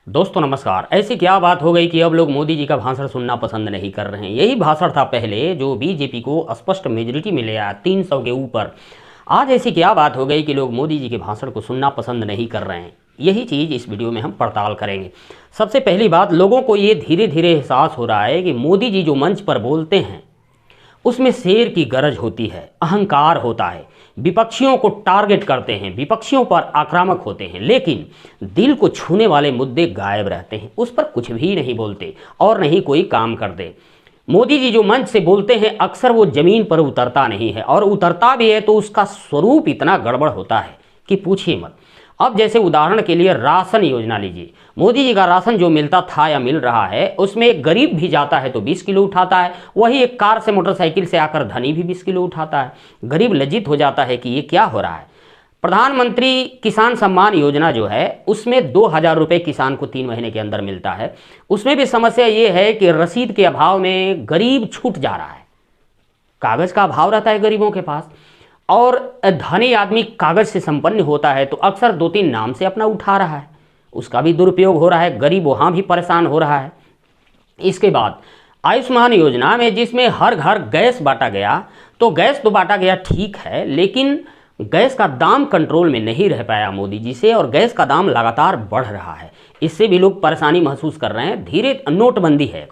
दोस्तों नमस्कार। ऐसी क्या बात हो गई कि अब लोग मोदी जी का भाषण सुनना पसंद नहीं कर रहे हैं। यही भाषण था पहले जो बीजेपी को स्पष्ट मेजोरिटी में ले आया 300 के ऊपर। आज ऐसी क्या बात हो गई कि लोग मोदी जी के भाषण को सुनना पसंद नहीं कर रहे हैं। यही चीज़ इस वीडियो में हम पड़ताल करेंगे। सबसे पहली बात, लोगों को ये धीरे धीरे एहसास हो रहा है कि मोदी जी जो मंच पर बोलते हैं उसमें शेर की गरज होती है, अहंकार होता है, विपक्षियों को टारगेट करते हैं, विपक्षियों पर आक्रामक होते हैं, लेकिन दिल को छूने वाले मुद्दे गायब रहते हैं, उस पर कुछ भी नहीं बोलते और नहीं कोई काम करते। मोदी जी जो मंच से बोलते हैं अक्सर वो ज़मीन पर उतरता नहीं है, और उतरता भी है तो उसका स्वरूप इतना गड़बड़ होता है कि पूछिए मत। अब जैसे उदाहरण के लिए राशन योजना लीजिए। मोदी जी का राशन जो मिलता था या मिल रहा है उसमें एक गरीब भी जाता है तो 20 किलो उठाता है, वही एक कार से मोटरसाइकिल से आकर धनी भी 20 किलो उठाता है। गरीब लज्जित हो जाता है कि ये क्या हो रहा है। प्रधानमंत्री किसान सम्मान योजना जो है उसमें 2000 रुपये किसान को 3 महीने के अंदर मिलता है। उसमें भी समस्या ये है कि रसीद के अभाव में गरीब छूट जा रहा है। कागज़ का अभाव रहता है गरीबों के पास, और धनी आदमी कागज से संपन्न होता है तो अक्सर 2-3 नाम से अपना उठा रहा है, उसका भी दुरुपयोग हो रहा है, गरीब वहाँ भी परेशान हो रहा है। इसके बाद आयुष्मान योजना में जिसमें हर घर गैस बांटा गया, तो गैस तो बांटा गया ठीक है, लेकिन गैस का दाम कंट्रोल में नहीं रह पाया मोदी जी से, और गैस का दाम लगातार बढ़ रहा है। इससे भी लोग परेशानी महसूस कर रहे हैं। धीरे नोटबंदी है,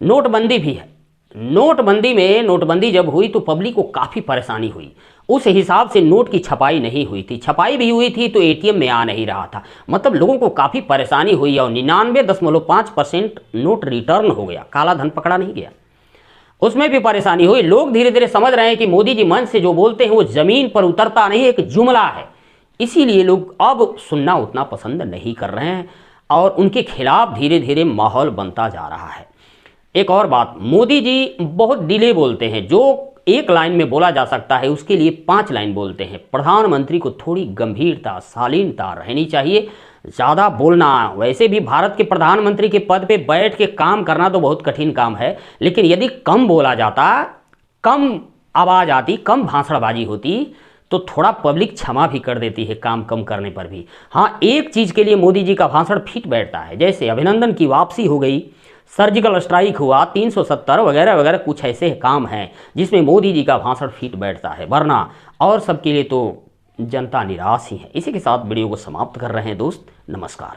नोटबंदी भी है। नोटबंदी जब हुई तो पब्लिक को काफ़ी परेशानी हुई। उस हिसाब से नोट की छपाई नहीं हुई थी, छपाई भी हुई थी तो एटीएम में आ नहीं रहा था। मतलब लोगों को काफ़ी परेशानी हुई और 99.5% नोट रिटर्न हो गया, काला धन पकड़ा नहीं गया, उसमें भी परेशानी हुई। लोग धीरे धीरे समझ रहे हैं कि मोदी जी मंच से जो बोलते हैं वो ज़मीन पर उतरता नहीं, एक जुमला है। इसीलिए लोग अब सुनना उतना पसंद नहीं कर रहे हैं और उनके खिलाफ धीरे धीरे माहौल बनता जा रहा है। एक और बात, मोदी जी बहुत डिले बोलते हैं। जो एक लाइन में बोला जा सकता है उसके लिए 5 लाइन बोलते हैं। प्रधानमंत्री को थोड़ी गंभीरता, शालीनता रहनी चाहिए, ज़्यादा बोलना। वैसे भी भारत के प्रधानमंत्री के पद पे बैठ के काम करना तो बहुत कठिन काम है, लेकिन यदि कम बोला जाता, कम आवाज़ आती, कम भाषणबाजी होती तो थोड़ा पब्लिक क्षमा भी कर देती है काम कम करने पर भी। हाँ, एक चीज़ के लिए मोदी जी का भाषण फिट बैठता है, जैसे अभिनंदन की वापसी हो गई, सर्जिकल स्ट्राइक हुआ, 370 वगैरह वगैरह, कुछ ऐसे काम हैं जिसमें मोदी जी का भाषण फिट बैठता है, वरना और सबके लिए तो जनता निराश ही है। इसी के साथ वीडियो को समाप्त कर रहे हैं दोस्त। नमस्कार।